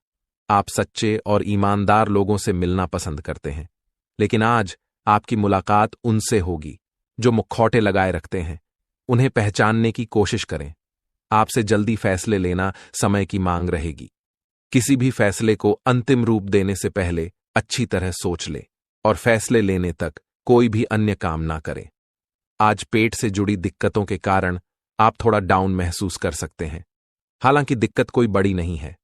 आप सच्चे और ईमानदार लोगों से मिलना पसंद करते हैं, लेकिन आज आपकी मुलाकात उनसे होगी जो मुखौटे लगाए रखते हैं। उन्हें पहचानने की कोशिश करें। आपसे जल्दी फैसले लेना समय की मांग रहेगी। किसी भी फैसले को अंतिम रूप देने से पहले अच्छी तरह सोच ले और फैसले लेने तक कोई भी अन्य काम ना करें। आज पेट से जुड़ी दिक्कतों के कारण आप थोड़ा डाउन महसूस कर सकते हैं, हालांकि दिक्कत कोई बड़ी नहीं है।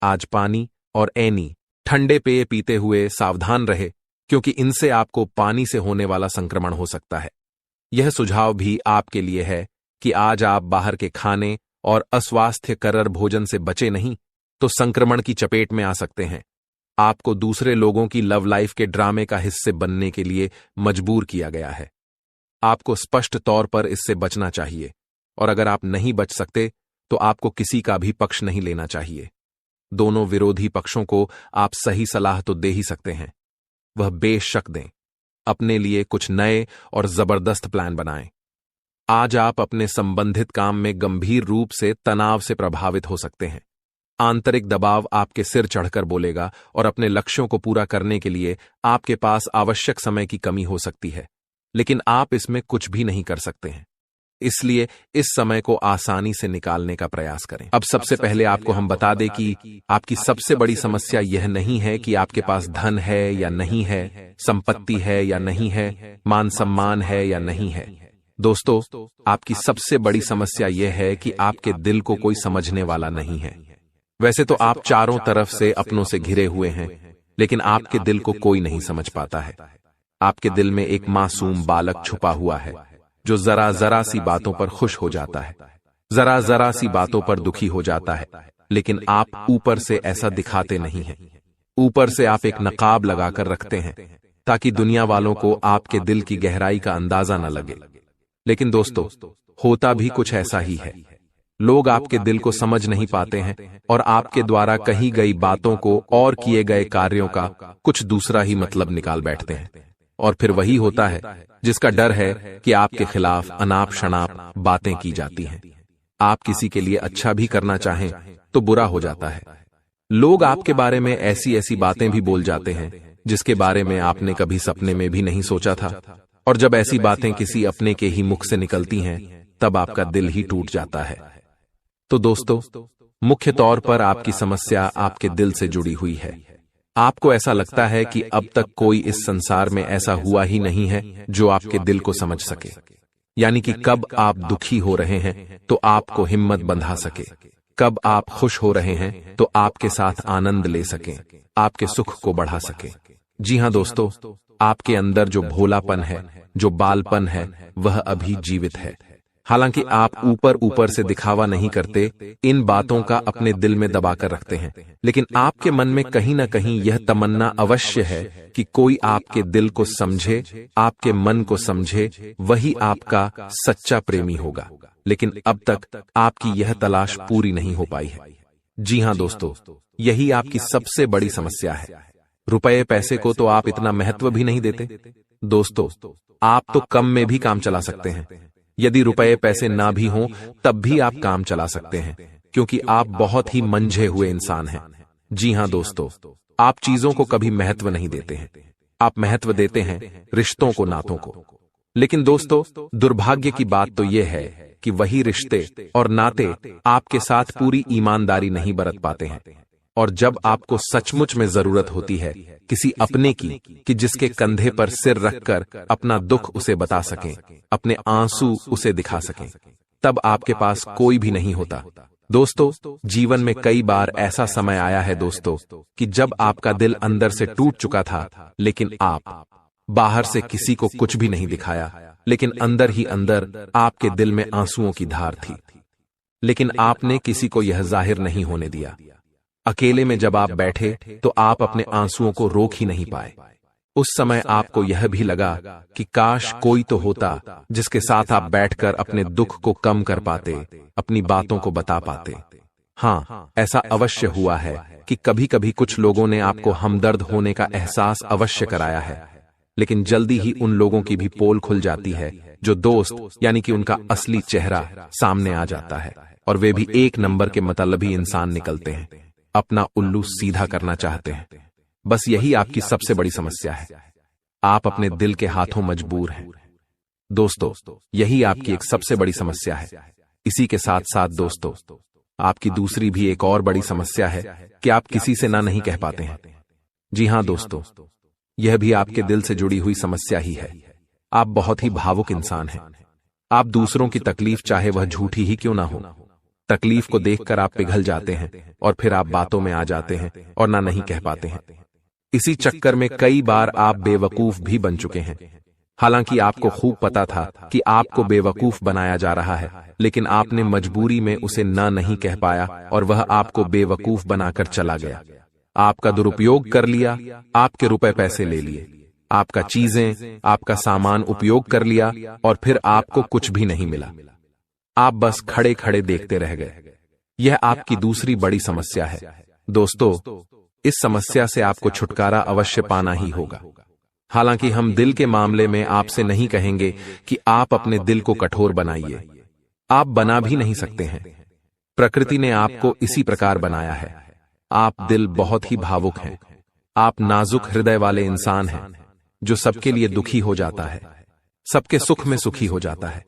आज पानी और ऐनी ठंडे पेय पीते हुए सावधान रहे, क्योंकि इनसे आपको पानी से होने वाला संक्रमण हो सकता है। यह सुझाव भी आपके लिए है कि आज आप बाहर के खाने और अस्वास्थ्यकर भोजन से बचे नहीं तो संक्रमण की चपेट में आ सकते हैं। आपको दूसरे लोगों की लव लाइफ के ड्रामे का हिस्से बनने के लिए मजबूर किया गया है। आपको स्पष्ट तौर पर इससे बचना चाहिए, और अगर आप नहीं बच सकते तो आपको किसी का भी पक्ष नहीं लेना चाहिए। दोनों विरोधी पक्षों को आप सही सलाह तो दे ही सकते हैं, वह बेशक दें। अपने लिए कुछ नए और जबरदस्त प्लान बनाएं। आज आप अपने संबंधित काम में गंभीर रूप से तनाव से प्रभावित हो सकते हैं। आंतरिक दबाव आपके सिर चढ़कर बोलेगा और अपने लक्ष्यों को पूरा करने के लिए आपके पास आवश्यक समय की कमी हो सकती है, लेकिन आप इसमें कुछ भी नहीं कर सकते हैं। इसलिए इस समय को आसानी से निकालने का प्रयास करें। अब सबसे पहले आपको हम बता दें कि आपकी सबसे बड़ी समस्या यह नहीं है कि आपके पास धन है या नहीं है, संपत्ति है या नहीं है, मान सम्मान है या नहीं है। दोस्तों, आपकी सबसे बड़ी समस्या यह है कि आपके दिल को कोई समझने वाला नहीं है। वैसे तो आप चारों तरफ से अपनों से घिरे हुए हैं, लेकिन आपके दिल को कोई नहीं समझ पाता है। आपके दिल में एक मासूम बालक छुपा हुआ है जो जरा जरा सी बातों पर खुश हो जाता है, जरा जरा सी बातों पर दुखी हो जाता है, लेकिन आप ऊपर से ऐसा दिखाते नहीं हैं। ऊपर से आप एक नकाब लगाकर रखते हैं ताकि दुनिया वालों को आपके दिल की गहराई का अंदाजा न लगे। लेकिन दोस्तों, होता भी कुछ ऐसा ही है। लोग आपके दिल को समझ नहीं पाते हैं और आपके द्वारा कही गई बातों को और किए गए कार्यों का कुछ दूसरा ही मतलब निकाल बैठते हैं, और फिर वही होता है जिसका डर है कि आपके खिलाफ अनाप शनाप बातें की जाती हैं। आप किसी के लिए अच्छा भी करना चाहें तो बुरा हो जाता है। लोग आपके बारे में ऐसी ऐसी बातें भी बोल जाते हैं जिसके बारे में आपने कभी सपने में भी नहीं सोचा था, और जब ऐसी बातें किसी अपने के ही मुख से निकलती हैं तब आपका दिल ही टूट जाता है। तो दोस्तों, मुख्य तौर पर आपकी समस्या आपके दिल से जुड़ी हुई है। आपको ऐसा लगता है कि अब तक कोई इस संसार में ऐसा हुआ ही नहीं है जो आपके दिल को समझ सके, यानी कि कब आप दुखी हो रहे हैं तो आपको हिम्मत बंधा सके, कब आप खुश हो रहे हैं तो आपके साथ आनंद ले सकें, आपके सुख को बढ़ा सके। जी हां दोस्तों, आपके अंदर जो भोलापन है, जो बालपन है, वह अभी जीवित है। हालांकि आप ऊपर ऊपर से दिखावा नहीं करते, इन बातों का अपने दिल में दबाकर रखते हैं, लेकिन आपके मन में कहीं ना कहीं यह तमन्ना अवश्य है कि कोई आपके दिल को समझे, आपके मन को समझे, वही आपका सच्चा प्रेमी होगा। लेकिन अब तक आपकी यह तलाश पूरी नहीं हो पाई है। जी हां दोस्तों, यही आपकी सबसे बड़ी समस्या है। रुपए पैसे को तो आप इतना महत्व भी नहीं देते। दोस्तों, आप तो कम में भी काम चला सकते हैं। यदि रुपए पैसे ना भी हों तब भी आप काम चला सकते हैं, क्योंकि आप बहुत ही मंझे हुए इंसान हैं। जी हां दोस्तों, आप चीजों को कभी महत्व नहीं देते हैं, आप महत्व देते हैं रिश्तों को, नातों को। लेकिन दोस्तों, दुर्भाग्य की बात तो यह है कि वही रिश्ते और नाते आपके साथ पूरी ईमानदारी नहीं बरत पाते हैं, और जब आपको सचमुच में जरूरत होती है किसी अपने की, कि जिसके कंधे पर सिर रखकर अपना दुख उसे बता सकें, अपने आंसू उसे दिखा सकें, तब आपके पास कोई भी नहीं होता। दोस्तों, जीवन में कई बार ऐसा समय आया है दोस्तों कि जब आपका दिल अंदर से टूट चुका था, लेकिन आप बाहर से किसी को कुछ भी नहीं दिखाया, लेकिन अंदर ही अंदर आपके दिल में आंसुओं की धार थी, लेकिन आपने किसी को यह जाहिर नहीं होने दिया। अकेले में जब आप बैठे तो आप अपने आंसुओं को रोक ही नहीं पाए। उस समय आपको यह भी लगा कि काश कोई तो होता जिसके साथ आप बैठकर अपने दुख को कम कर पाते, अपनी बातों को बता पाते। हाँ, ऐसा अवश्य हुआ है कि कभी कभी कुछ लोगों ने आपको हमदर्द होने का एहसास अवश्य कराया है, लेकिन जल्दी ही उन लोगों की भी पोल खुल जाती है जो दोस्त यानी कि उनका असली चेहरा सामने आ जाता है, और वे भी एक नंबर के मतलबी इंसान निकलते हैं, अपना उल्लू सीधा करना चाहते हैं। बस यही आपकी सबसे बड़ी समस्या है, आप अपने दिल के हाथों मजबूर हैं। दोस्तों, यही आपकी एक सबसे बड़ी समस्या है। इसी के साथ साथ दोस्तों, आपकी दूसरी भी एक और बड़ी समस्या है कि आप किसी से ना नहीं कह पाते हैं। जी हां दोस्तों, यह भी आपके दिल से जुड़ी हुई समस्या ही है। आप बहुत ही भावुक इंसान हैं। आप दूसरों की तकलीफ चाहे वह झूठी ही क्यों ना हो, तकलीफ को देखकर आप पिघल जाते हैं और फिर आप बातों में आ जाते हैं और ना नहीं कह पाते हैं। इसी चक्कर में कई बार आप बेवकूफ भी बन चुके हैं। हालांकि आपको खूब पता था कि आपको बेवकूफ बनाया जा रहा है, लेकिन आपने मजबूरी में उसे ना नहीं कह पाया और वह आपको बेवकूफ बनाकर चला गया। आपका दुरुपयोग कर लिया, आपके रुपए पैसे ले लिए, आपका चीजें, आपका सामान उपयोग कर लिया और फिर आपको कुछ भी नहीं मिला। आप बस खड़े खड़े देखते रह गए। यह आपकी दूसरी बड़ी समस्या है। दोस्तों, इस समस्या से आपको छुटकारा अवश्य पाना ही होगा। हालांकि हम दिल के मामले में आपसे नहीं कहेंगे कि आप अपने दिल को कठोर बनाइए, आप बना भी नहीं सकते हैं। प्रकृति ने आपको इसी प्रकार बनाया है। आप दिल बहुत ही भावुक हैं। आप नाजुक हृदय वाले इंसान हैं जो सबके लिए दुखी हो जाता है, सबके सुख में सुखी हो जाता है,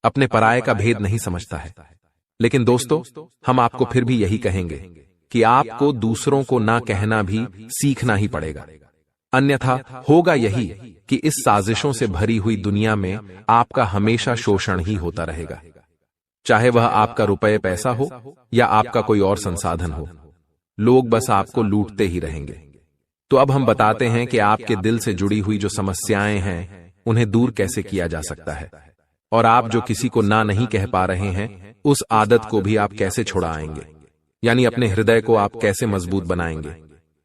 अपने पराये का भेद नहीं समझता है। लेकिन दोस्तों, हम आपको फिर भी यही कहेंगे कि आपको दूसरों को ना कहना भी सीखना ही पड़ेगा, अन्यथा होगा यही कि इस साजिशों से भरी हुई दुनिया में आपका हमेशा शोषण ही होता रहेगा, चाहे वह आपका रुपये पैसा हो या आपका कोई और संसाधन हो। लोग बस आपको लूटते ही रहेंगे। तो अब हम बताते हैं कि आपके दिल से जुड़ी हुई जो समस्याएं हैं उन्हें दूर कैसे किया जा सकता है, और आप जो किसी को ना नहीं कह पा रहे हैं उस आदत को भी आप कैसे छुड़ाएंगे, यानी अपने हृदय को आप कैसे मजबूत बनाएंगे।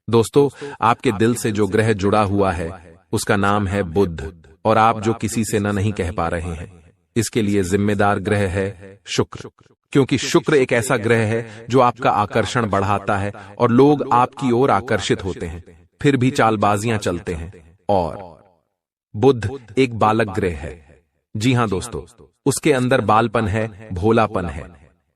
दोस्तों, आपके दिल से जो ग्रह जुड़ा हुआ है उसका नाम है बुध, और आप जो किसी से ना नहीं कह पा रहे हैं इसके लिए जिम्मेदार ग्रह है शुक्र, क्योंकि शुक्र एक ऐसा ग्रह है जो आपका आकर्षण बढ़ाता है और लोग आपकी ओर आकर्षित होते हैं, फिर भी चालबाजियां चलते हैं। और बुध एक बालक ग्रह है। जी हां दोस्तों, उसके अंदर बालपन है, भोलापन है।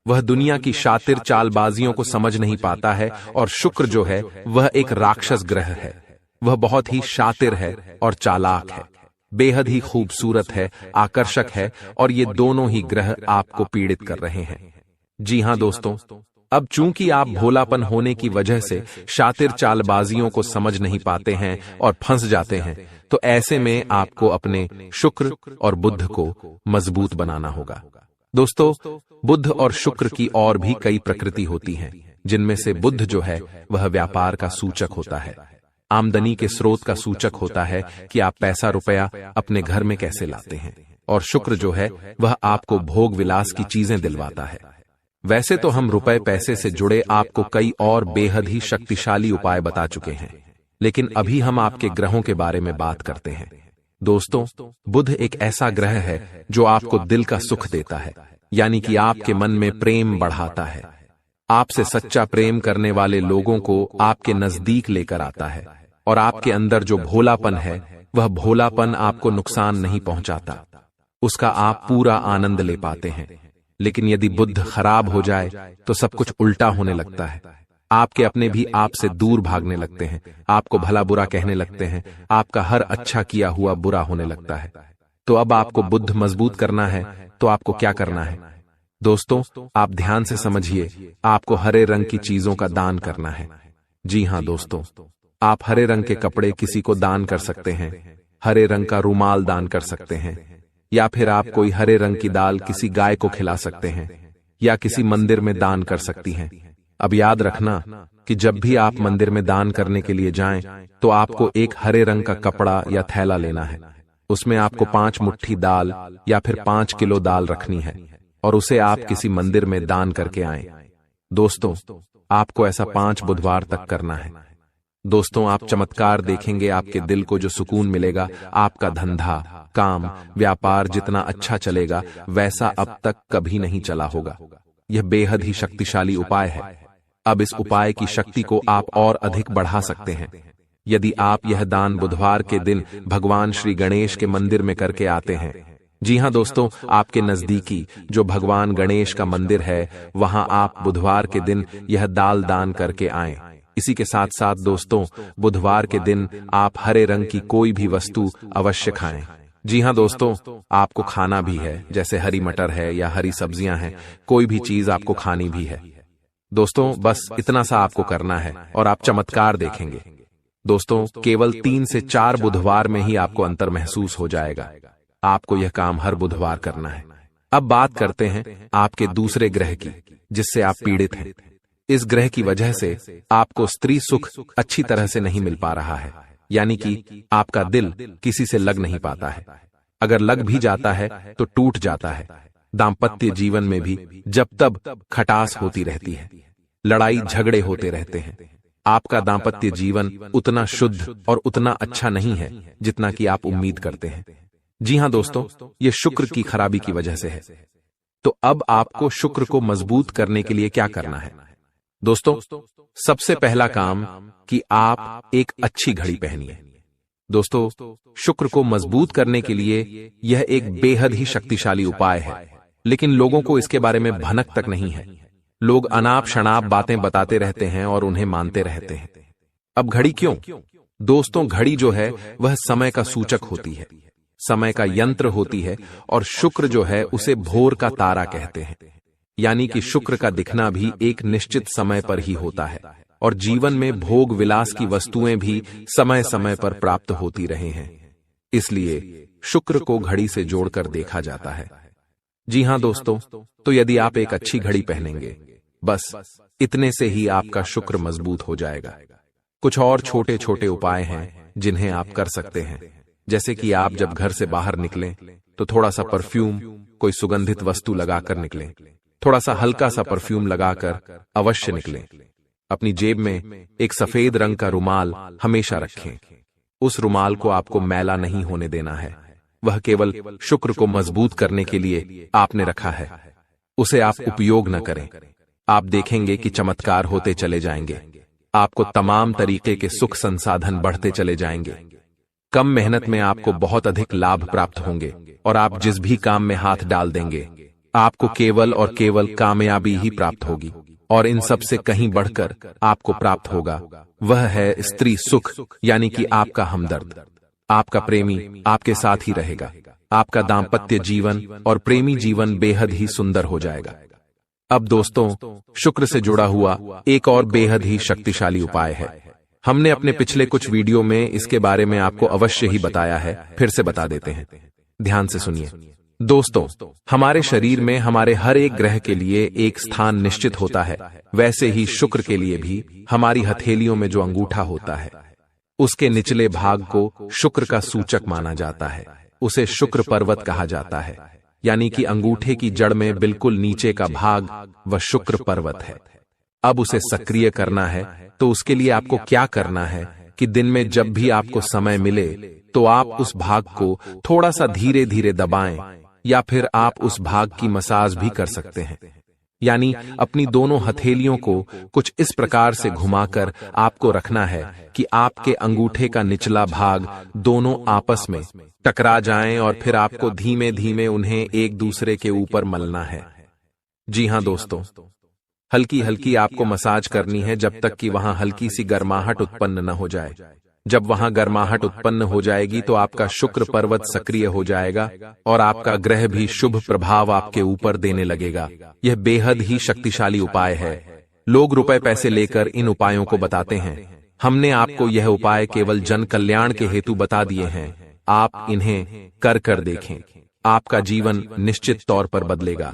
वह दुनिया की शातिर चालबाजियों को समझ नहीं पाता है। और शुक्र जो है वह एक राक्षस ग्रह है। वह बहुत ही शातिर है और चालाक है, बेहद ही खूबसूरत है, आकर्षक है, और ये दोनों ही ग्रह आपको पीड़ित कर रहे हैं। जी हां दोस्तों, अब चूंकि आप भोलापन होने की वजह से शातिर चालबाजियों को समझ नहीं पाते हैं और फंस जाते हैं, तो ऐसे में आपको अपने शुक्र और बुध को मजबूत बनाना होगा। दोस्तों, बुध और शुक्र की और भी कई प्रकृति होती हैं, जिनमें से बुध जो है वह व्यापार का सूचक होता है, आमदनी के स्रोत का सूचक होता है कि आप पैसा रुपया अपने घर में कैसे लाते हैं, और शुक्र जो है वह आपको भोग विलास की चीजें दिलवाता है। वैसे तो हम रुपए पैसे से जुड़े आपको कई और बेहद ही शक्तिशाली उपाय बता चुके हैं, लेकिन अभी हम आपके ग्रहों के बारे में बात करते हैं। दोस्तों, बुध एक ऐसा ग्रह है जो आपको दिल का सुख देता है, यानी कि आपके मन में प्रेम बढ़ाता है, आपसे सच्चा प्रेम करने वाले लोगों को आपके नजदीक लेकर आता है, और आपके अंदर जो भोलापन है वह भोलापन आपको नुकसान नहीं पहुंचाता, उसका आप पूरा आनंद ले पाते हैं। लेकिन यदि बुध खराब हो जाए तो सब कुछ उल्टा होने लगता है। आपके अपने भी आपसे दूर भागने लगते हैं, आपको भला बुरा कहने लगते हैं, आपका हर अच्छा किया हुआ बुरा होने लगता है। तो अब आपको बुध मजबूत करना है तो आपको क्या करना है? दोस्तों, आप ध्यान से समझिए, आपको हरे रंग की चीजों का दान करना है। जी हां दोस्तों, आप हरे रंग के कपड़े किसी को दान कर सकते हैं, हरे रंग का रुमाल दान कर सकते हैं, या फिर आप कोई हरे रंग की दाल किसी गाय को खिला सकते हैं, या किसी मंदिर में दान कर सकती हैं। अब याद रखना कि जब भी आप मंदिर में दान करने के लिए जाएं, तो आपको एक हरे रंग का कपड़ा या थैला लेना है। उसमें आपको 5 मुट्ठी दाल या फिर 5 किलो दाल रखनी है और उसे आप किसी मंदिर में दान करके आएं। दोस्तों, आपको ऐसा 5 बुधवार तक करना है। दोस्तों, आप चमत्कार देखेंगे। आपके दिल को जो सुकून मिलेगा, आपका धंधा, काम, व्यापार जितना अच्छा चलेगा वैसा अब तक कभी नहीं चला होगा। यह बेहद ही शक्तिशाली उपाय है। अब इस उपाय की शक्ति को आप और अधिक बढ़ा सकते हैं यदि आप यह दान बुधवार के दिन भगवान श्री गणेश के मंदिर में करके आते हैं। जी हां दोस्तों, आपके नजदीकी जो भगवान गणेश का मंदिर है, वहां आप बुधवार के दिन यह दाल दान करके आएं। इसी के साथ साथ दोस्तों, बुधवार के दिन आप हरे रंग की कोई भी वस्तु अवश्य खाएं। जी हां दोस्तों, आपको खाना भी है, जैसे हरी मटर है या हरी सब्जियां हैं, कोई भी चीज आपको खानी भी है। दोस्तों, बस इतना सा आपको करना है और आप चमत्कार देखेंगे। दोस्तों, केवल 3 से 4 बुधवार में ही आपको अंतर महसूस हो जाएगा। आपको यह काम हर बुधवार करना है। अब बात करते हैं आपके दूसरे ग्रह की, जिससे आप पीड़ित हैं। इस ग्रह की वजह से आपको स्त्री सुख अच्छी तरह से नहीं मिल पा रहा है, यानी कि आपका दिल किसी से लग नहीं पाता है। अगर लग भी जाता है तो टूट जाता है। दाम्पत्य जीवन में भी जब तब खटास होती रहती है, लड़ाई झगड़े होते रहते हैं। आपका दाम्पत्य जीवन उतना शुद्ध और उतना अच्छा नहीं है जितना कि आप उम्मीद करते हैं। जी हां दोस्तों, ये शुक्र की खराबी की वजह से है। तो अब आपको शुक्र को मजबूत करने के लिए क्या करना है? दोस्तों, सबसे पहला काम कि आप एक अच्छी घड़ी पहनिए। दोस्तों, शुक्र को मजबूत करने के लिए यह एक बेहद ही शक्तिशाली उपाय है, लेकिन लोगों को इसके बारे में भनक तक नहीं है। लोग अनाप शनाप बातें बताते रहते हैं और उन्हें मानते रहते हैं। अब घड़ी क्यों? दोस्तों, घड़ी जो है वह समय का सूचक होती है, समय का यंत्र होती है, और शुक्र जो है उसे भोर का तारा कहते हैं। यानी कि शुक्र का दिखना भी एक निश्चित समय पर ही होता है, और जीवन में भोग विलास की वस्तुएं भी समय समय पर प्राप्त होती रहे हैं। इसलिए शुक्र को घड़ी से जोड़कर देखा जाता है। जी हां दोस्तों, तो यदि आप एक अच्छी घड़ी पहनेंगे, बस इतने से ही आपका शुक्र मजबूत हो जाएगा। कुछ और छोटे छोटे उपाय हैं जिन्हें आप कर सकते हैं, जैसे कि आप जब घर से बाहर निकलें तो थोड़ा सा परफ्यूम, कोई सुगंधित वस्तु लगाकर निकलें। थोड़ा सा हल्का सा परफ्यूम लगाकर अवश्य निकलें। अपनी जेब में एक सफेद रंग का रुमाल हमेशा रखें। उस रुमाल को आपको मैला नहीं होने देना है। वह केवल शुक्र को मजबूत करने के लिए आपने रखा है। उसे आप उपयोग न करें। आप देखेंगे कि चमत्कार होते चले जाएंगे। आपको तमाम तरीके के सुख संसाधन बढ़ते चले जाएंगे। कम मेहनत में आपको बहुत अधिक लाभ प्राप्त होंगे, और आप जिस भी काम में हाथ डाल देंगे, आपको केवल और केवल कामयाबी ही प्राप्त होगी। और इन सब से कहीं बढ़कर आपको प्राप्त होगा, वह है स्त्री सुख, यानी कि आपका हमदर्द। आपका प्रेमी आपके साथ ही रहेगा। आपका दाम्पत्य जीवन और प्रेमी जीवन बेहद ही सुंदर हो जाएगा। अब दोस्तों, शुक्र से जुड़ा हुआ एक और बेहद ही शक्तिशाली उपाय है। हमने अपने पिछले कुछ वीडियो में इसके बारे में आपको अवश्य ही बताया है, फिर से बता देते हैं। ध्यान से सुनिए। दोस्तों, हमारे शरीर में हमारे हर एक ग्रह के लिए एक स्थान निश्चित होता है। वैसे ही शुक्र के लिए भी हमारी हथेलियों में जो अंगूठा होता है, उसके निचले भाग को शुक्र का सूचक माना जाता है। उसे शुक्र पर्वत कहा जाता है, यानी कि अंगूठे की जड़ में बिल्कुल नीचे का भाग वह शुक्र पर्वत है। अब उसे सक्रिय करना है, तो उसके लिए आपको क्या करना है कि दिन में जब भी आपको समय मिले तो आप उस भाग को थोड़ा सा धीरे धीरे दबाएं, या फिर आप उस भाग की मसाज भी कर सकते हैं। यानी अपनी दोनों हथेलियों को कुछ इस प्रकार से घुमाकर आपको रखना है कि आपके अंगूठे का निचला भाग दोनों आपस में टकरा जाएं, और फिर आपको धीमे धीमे उन्हें एक दूसरे के ऊपर मलना है। जी हां दोस्तों, हल्की हल्की आपको मसाज करनी है जब तक कि वहां हल्की सी गर्माहट उत्पन्न न हो जाए। जब वहां गर्माहट उत्पन्न हो जाएगी तो आपका शुक्र पर्वत सक्रिय हो जाएगा और आपका ग्रह भी शुभ प्रभाव आपके ऊपर देने लगेगा। यह बेहद ही शक्तिशाली उपाय है। लोग रुपए पैसे लेकर इन उपायों को बताते हैं। हमने आपको यह उपाय केवल जन कल्याण के हेतु बता दिए हैं। आप इन्हें कर देखें, आपका जीवन निश्चित तौर पर बदलेगा।